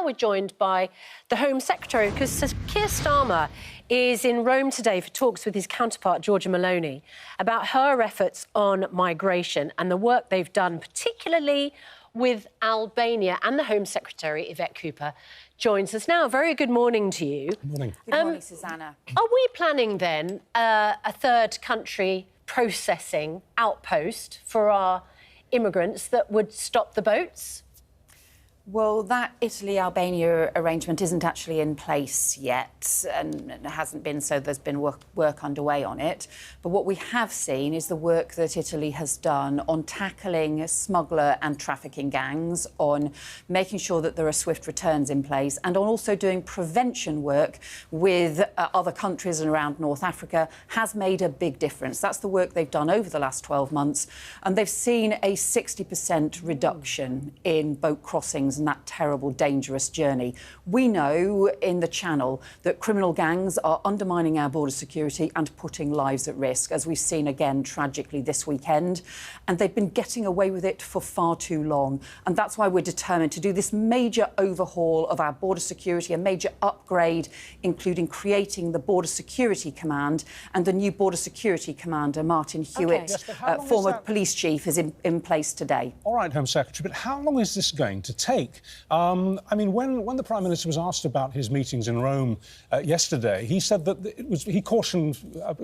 now we're joined by the Home Secretary, because Keir Starmer is in Rome today for talks with his counterpart, Giorgia Meloni, about her efforts on migration and the work they've done, particularly with Albania. And the Home Secretary, Yvette Cooper, joins us now. Very good morning to you. Good morning. Good morning, Susanna. Are we planning, then, a third country processing outpost for our immigrants that would stop the boats? Well, that Italy-Albania arrangement isn't actually in place yet, and it hasn't been, so there's been work underway on it. But what we have seen is the work that Italy has done on tackling smuggler and trafficking gangs, on making sure that there are swift returns in place, and on also doing prevention work with other countries and around North Africa has made a big difference. That's the work they've done over the last 12 months, and they've seen a 60% reduction in boat crossings and that terrible, dangerous journey. We know in the Channel that criminal gangs are undermining our border security and putting lives at risk, as we've seen again tragically this weekend. And they've been getting away with it for far too long. And that's why we're determined to do this major overhaul of our border security, a major upgrade, including creating the Border Security Command. And the new Border Security Commander, Martin Hewitt, former police chief, is in place today. All right, Home Secretary, but how long is this going to take? I mean, when the Prime Minister was asked about his meetings in Rome yesterday, he said that he cautioned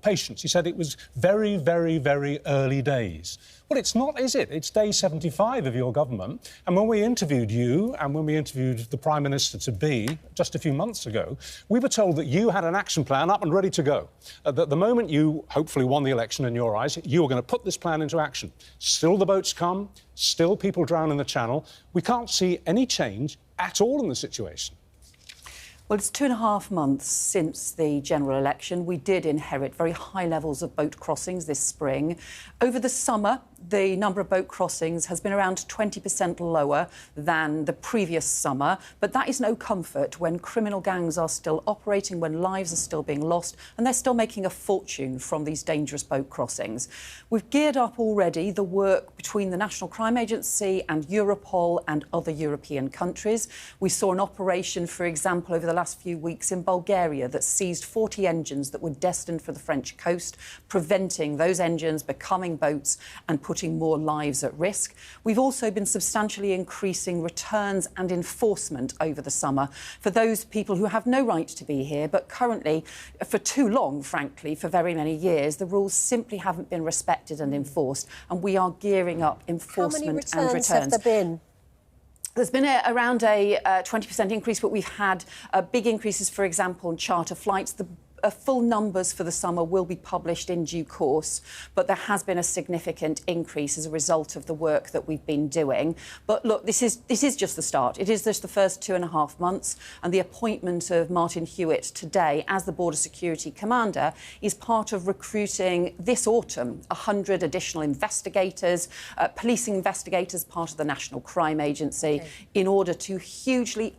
patience. He said it was very, very, very early days. Well, it's not, is it? It's day 75 of your government. And when we interviewed you and when we interviewed the Prime Minister-to-be just a few months ago, we were told that you had an action plan up and ready to go. That the moment you hopefully won the election in your eyes, you were going to put this plan into action. Still the boats come, still people drown in the Channel. We can't see any change at all in the situation. Well, it's 2.5 months since the general election. We did inherit very high levels of boat crossings this spring. Over the summer, the number of boat crossings has been around 20% lower than the previous summer. But that is no comfort when criminal gangs are still operating, when lives are still being lost, and they're still making a fortune from these dangerous boat crossings. We've geared up already the work between the National Crime Agency and Europol and other European countries. We saw an operation, for example, over the last few weeks in Bulgaria that seized 40 engines that were destined for the French coast, preventing those engines becoming boats and putting more lives at risk. We've also been substantially increasing returns and enforcement over the summer for those people who have no right to be here, but currently, for too long, frankly, for very many years, the rules simply haven't been respected and enforced, and we are gearing up enforcement and returns. How many returns have there been? There's been around a 20% increase, but we've had big increases, for example, in charter flights. The full numbers for the summer will be published in due course, but there has been a significant increase as a result of the work that we've been doing. But look, this is just the start. It is just the first 2.5 months, and the appointment of Martin Hewitt today as the Border Security Commander is part of recruiting this autumn 100 additional investigators, policing investigators, part of the National Crime Agency, in order to hugely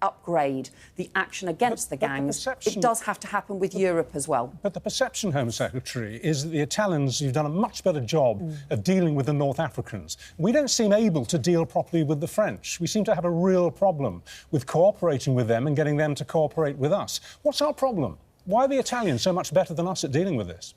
upgrade the action against the gangs. It does have to happen with Europe as well. But the perception, Home Secretary, is that the Italians, you've done a much better job of dealing with the North Africans. We don't seem able to deal properly with the French. We seem to have a real problem with cooperating with them and getting them to cooperate with us. What's our problem? Why are the Italians so much better than us at dealing with this?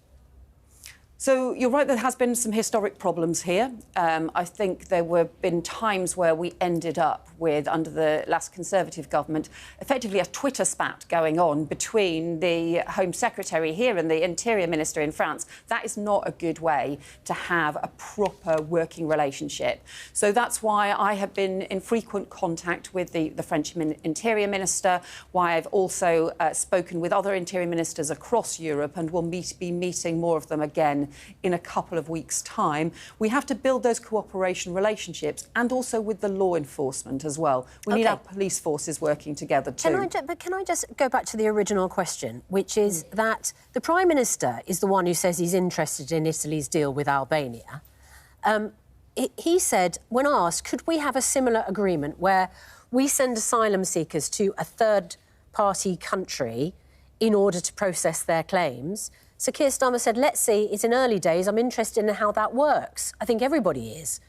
So you're right, there has been some historic problems here. I think there were been times where we ended up with, under the last Conservative government, effectively a Twitter spat going on between the Home Secretary here and the Interior Minister in France. That is not a good way to have a proper working relationship. So that's why I have been in frequent contact with the French Interior Minister, why I've also spoken with other Interior Ministers across Europe, and will be meeting more of them again in a couple of weeks' time. We have to build those cooperation relationships, and also with the law enforcement as well. We need our police forces working together too. Can I just go back to the original question, which is that the Prime Minister is the one who says he's interested in Italy's deal with Albania. He said, when asked, could we have a similar agreement where we send asylum seekers to a third-party country in order to process their claims? So Keir Starmer said, let's see, it's in early days, I'm interested in how that works. I think everybody is.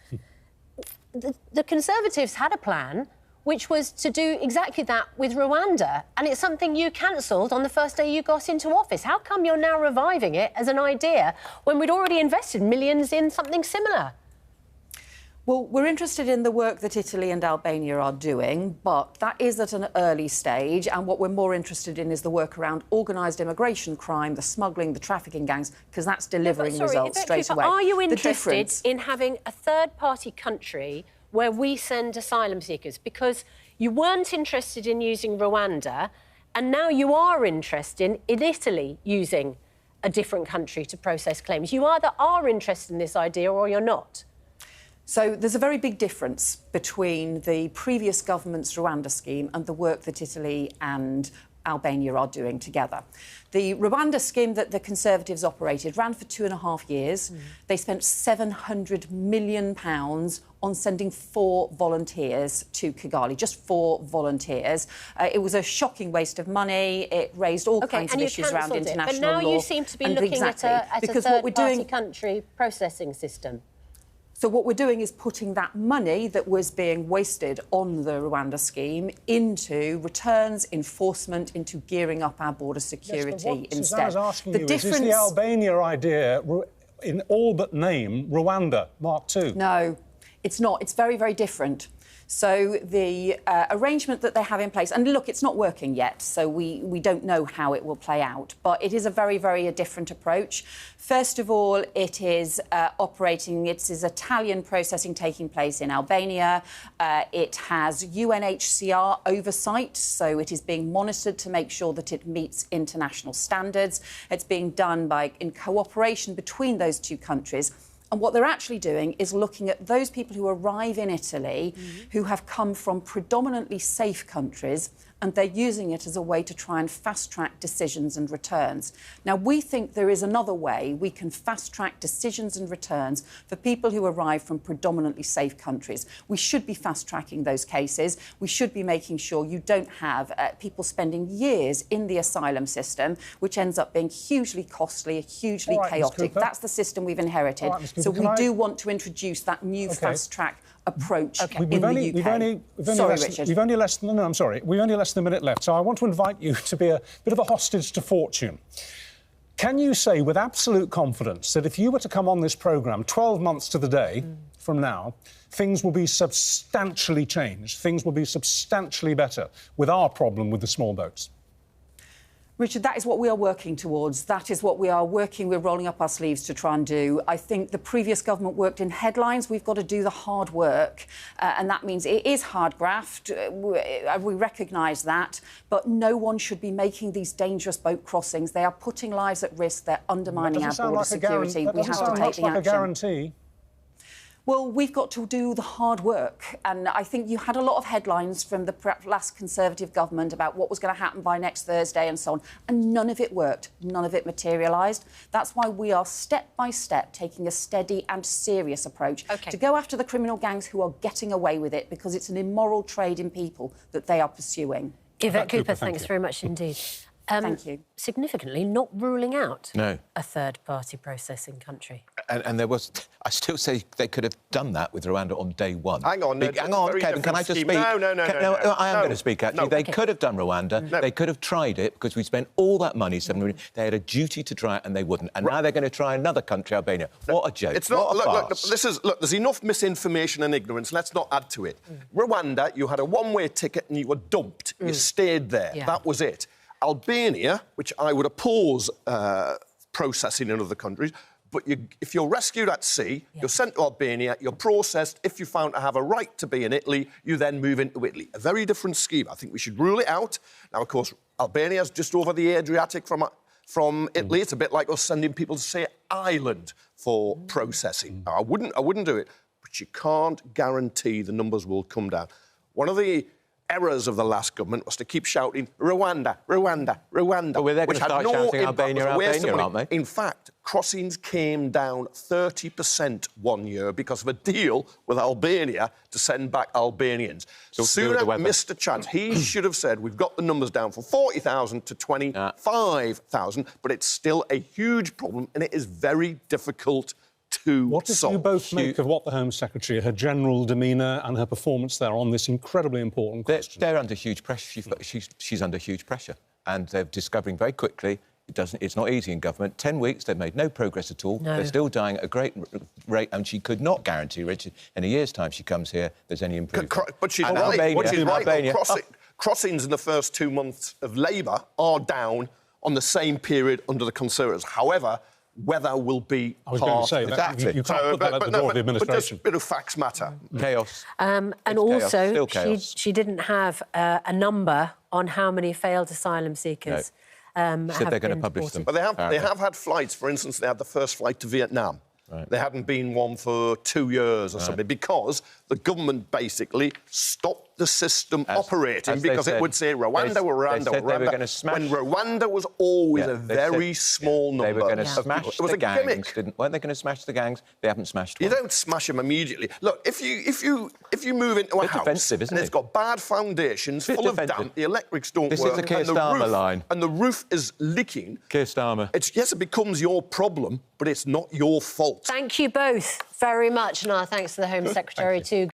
The Conservatives had a plan. which was to do exactly that with Rwanda. And it's something you cancelled on the first day you got into office. How come you're now reviving it as an idea when we'd already invested millions in something similar? Well, we're interested in the work that Italy and Albania are doing, but that is at an early stage, and what we're more interested in is the work around organised immigration crime, the smuggling, the trafficking gangs, because that's delivering results straight away. Are you interested in having a third-party country where we send asylum seekers? Because you weren't interested in using Rwanda, and now you are interested in Italy using a different country to process claims. You either are interested in this idea or you're not. So there's a very big difference between the previous government's Rwanda scheme and the work that Italy and Albania are doing together. The Rwanda scheme that the Conservatives operated ran for 2.5 years. They spent £700 million on sending 4 volunteers to Kigali, just 4 volunteers. It was a shocking waste of money. It raised all kinds of issues around international law. But now you seem to be looking at a third-party country processing system. So what we're doing is putting that money that was being wasted on the Rwanda scheme into returns, enforcement, into gearing up our border security instead. Susanna's asking you, is the Albania idea, in all but name, Rwanda, Mark II? No, it's not. It's very, very different. So the arrangement that they have in place, and look, it's not working yet, so we don't know how it will play out, but it is a very, very different approach. First of all, it is it's Italian processing taking place in Albania. It has UNHCR oversight, so it is being monitored to make sure that it meets international standards. It's being done in cooperation between those two countries. And what they're actually doing is looking at those people who arrive in Italy who have come from predominantly safe countries, and they're using it as a way to try and fast-track decisions and returns. Now, we think there is another way we can fast-track decisions and returns for people who arrive from predominantly safe countries. We should be fast-tracking those cases. We should be making sure you don't have people spending years in the asylum system, which ends up being hugely costly, hugely chaotic. That's the system we've inherited. So we do want to introduce that new fast-track approach in the UK. We've only less than a minute left, so I want to invite you to be a bit of a hostage to fortune. Can you say with absolute confidence that if you were to come on this programme 12 months to the day from now, things will be substantially changed, things will be substantially better with our problem with the small boats? Richard, that is what we are working towards. That is what we're rolling up our sleeves to try and do. I think the previous government worked in headlines. We've got to do the hard work. And that means it is hard graft. We recognise that. But no one should be making these dangerous boat crossings. They are putting lives at risk. They're undermining our border security. We have to take the action. A guarantee. Well, we've got to do the hard work. And I think you had a lot of headlines from the last Conservative government about what was going to happen by next Thursday and so on. And none of it worked. None of it materialised. That's why we are step by step taking a steady and serious approach to go after the criminal gangs who are getting away with it, because it's an immoral trade in people that they are pursuing. Yvette Cooper, thanks very much indeed. Thank you. Significantly, not ruling out a third-party processing country. And there was... I still say they could have done that with Rwanda on day one. Hang on, Kevin, can I just speak? No, I am going to speak, actually. They could have done Rwanda. They could have tried it, because we spent all that money, $7 million. They had a duty to try it, and they wouldn't. And now they're going to try another country, Albania. What a joke. It's not... What a farce. Look, there's enough misinformation and ignorance. Let's not add to it. Rwanda, you had a one-way ticket and you were dumped. You stayed there. Yeah. That was it. Albania, which I would oppose processing in other countries, but if you're rescued at sea, you're sent to Albania, you're processed. If you're found to have a right to be in Italy, you then move into Italy. A very different scheme. I think we should rule it out. Now, of course, Albania's just over the Adriatic from Italy. It's a bit like us sending people to, say, Ireland for processing. Now, I wouldn't do it, but you can't guarantee the numbers will come down. One of the errors of the last government was to keep shouting Rwanda, Rwanda, Rwanda. But they're going to start shouting Albania, Albania, aren't they? In fact, crossings came down 30% one year because of a deal with Albania to send back Albanians. Sunak missed a chance. He should have said, we've got the numbers down from 40,000 to 25,000, but it's still a huge problem, and it is very difficult to What did solve. you both make of what the Home Secretary, her general demeanour and her performance there on this incredibly important question? They're under huge pressure. She's under huge pressure. And they're discovering very quickly it's not easy in government. 10 weeks, they've made no progress at all. No. They're still dying at a great rate, and she could not guarantee, Richard, in a year's time she comes here, there's any improvement. But she's and right. Albania, Crossings in the first 2 months of Labour are down on the same period under the Conservatives. However, weather will be I was going to say, exactly. you can't put that at the door of the administration. But just a bit of facts matter. Chaos. And It's also, chaos. she didn't have a number on how many failed asylum seekers Said they're going to publish them. But they have had flights. For instance, they had the first flight to Vietnam. Right. There hadn't been one for 2 years or something, because the government basically stopped the system operating, because it would say Rwanda, Rwanda. When Rwanda was always a very small number. They were going to smash the gangs. Weren't they going to smash the gangs? They haven't smashed one. You don't smash them immediately. Look, if you move into a house and it's got bad foundations, full of damp, the electrics don't work. This is the Keir Starmer line. And the roof is leaking. Keir Starmer. Yes, it becomes your problem, but it's not your fault. Thank you both very much, and our thanks to the Home Secretary too.